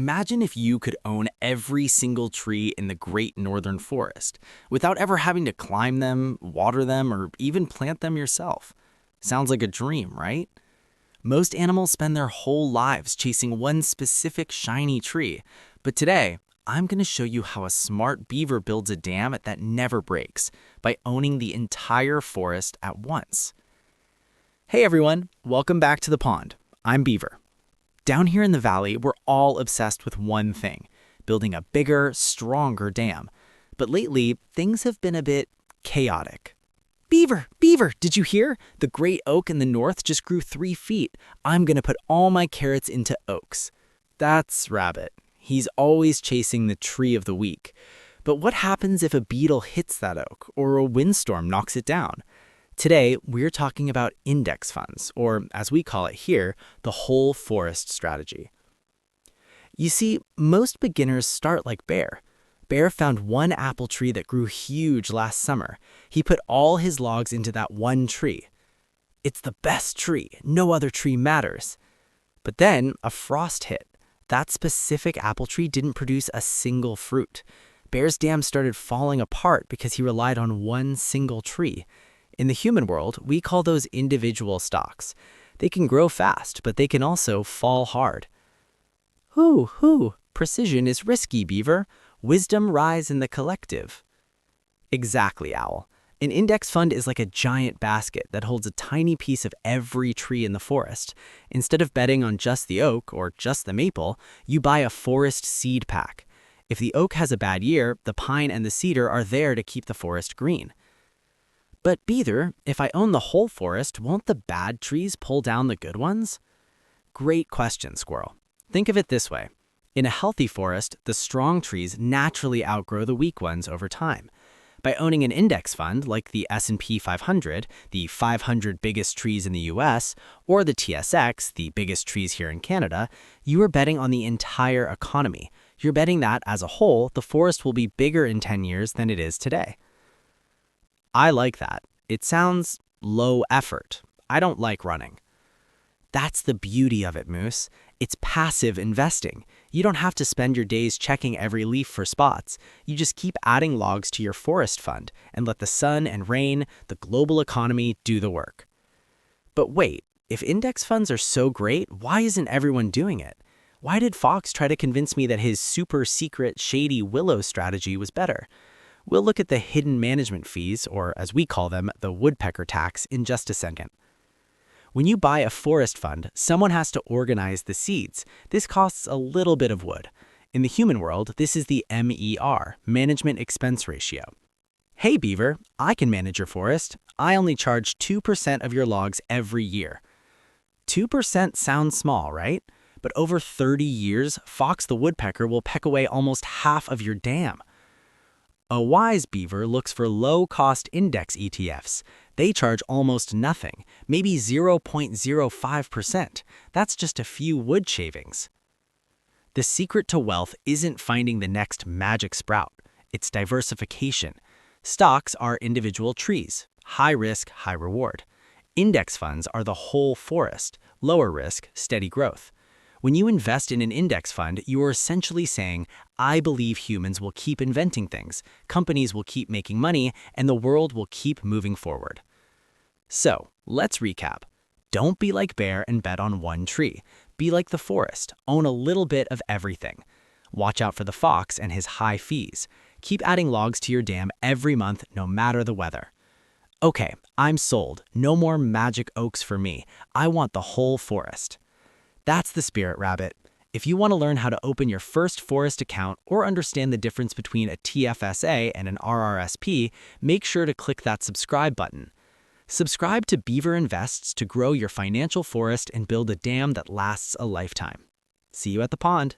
Imagine if you could own every single tree in the Great Northern Forest without ever having to climb them, water them, or even plant them yourself. Sounds like a dream, right? Most animals spend their whole lives chasing one specific shiny tree, but today, I'm going to show you how a smart beaver builds a dam that never breaks by owning the entire forest at once. Hey everyone, welcome back to the pond. I'm Beaver. Down here in the valley, we're all obsessed with one thing, building a bigger, stronger dam. But lately, things have been a bit chaotic. Beaver, did you hear? The great oak in the north just grew 3 feet. I'm gonna put all my carrots into oaks. That's Rabbit. He's always chasing the tree of the week. But what happens if a beetle hits that oak or a windstorm knocks it down? Today, we're talking about index funds, or as we call it here, the whole forest strategy. You see, most beginners start like Bear. Bear found one apple tree that grew huge last summer. He put all his logs into that one tree. It's the best tree. No other tree matters. But then a frost hit. That specific apple tree didn't produce a single fruit. Bear's dam started falling apart because he relied on one single tree. In the human world, we call those individual stocks. They can grow fast, but they can also fall hard. Precision is risky, Beaver. Wisdom lies in the collective. Exactly, Owl. An index fund is like a giant basket that holds a tiny piece of every tree in the forest. Instead of betting on just the oak or just the maple, you buy a forest seed pack. If the oak has a bad year, the pine and the cedar are there to keep the forest green. But Beaver, if I own the whole forest, won't the bad trees pull down the good ones? Great question, Squirrel. Think of it this way. In a healthy forest, the strong trees naturally outgrow the weak ones over time. By owning an index fund like the S&P 500, the 500 biggest trees in the US, or the TSX, the biggest trees here in Canada, you are betting on the entire economy. You're betting that, as a whole, the forest will be bigger in 10 years than it is today. I like that. It sounds low effort. I don't like running. That's the beauty of it, Moose. It's passive investing. You don't have to spend your days checking every leaf for spots. You just keep adding logs to your forest fund and let the sun and rain, the global economy, do the work. But wait, if index funds are so great, why isn't everyone doing it? Why did Fox try to convince me that his super secret, shady willow strategy was better? We'll look at the hidden management fees, or as we call them, the Woodpecker Tax, in just a second. When you buy a forest fund, someone has to organize the seeds. This costs a little bit of wood. In the human world, this is the MER, Management Expense Ratio. Hey Beaver, I can manage your forest. I only charge 2% of your logs every year. 2% sounds small, right? But over 30 years, Fox the Woodpecker will peck away almost half of your dam. A wise beaver looks for low-cost index ETFs. They charge almost nothing, maybe 0.05%. That's just a few wood shavings. The secret to wealth isn't finding the next magic sprout. It's diversification. Stocks are individual trees, high risk, high reward. Index funds are the whole forest, lower risk, steady growth. When you invest in an index fund, you are essentially saying, I believe humans will keep inventing things, companies will keep making money, and the world will keep moving forward. So, let's recap. Don't be like Bear and bet on one tree. Be like the forest. Own a little bit of everything. Watch out for the fox and his high fees. Keep adding logs to your dam every month, no matter the weather. Okay, I'm sold. No more magic oaks for me. I want the whole forest. That's the spirit, Rabbit. If you want to learn how to open your first forest account or understand the difference between a TFSA and an RRSP, make sure to click that subscribe button. Subscribe to Beaver Invests to grow your financial forest and build a dam that lasts a lifetime. See you at the pond.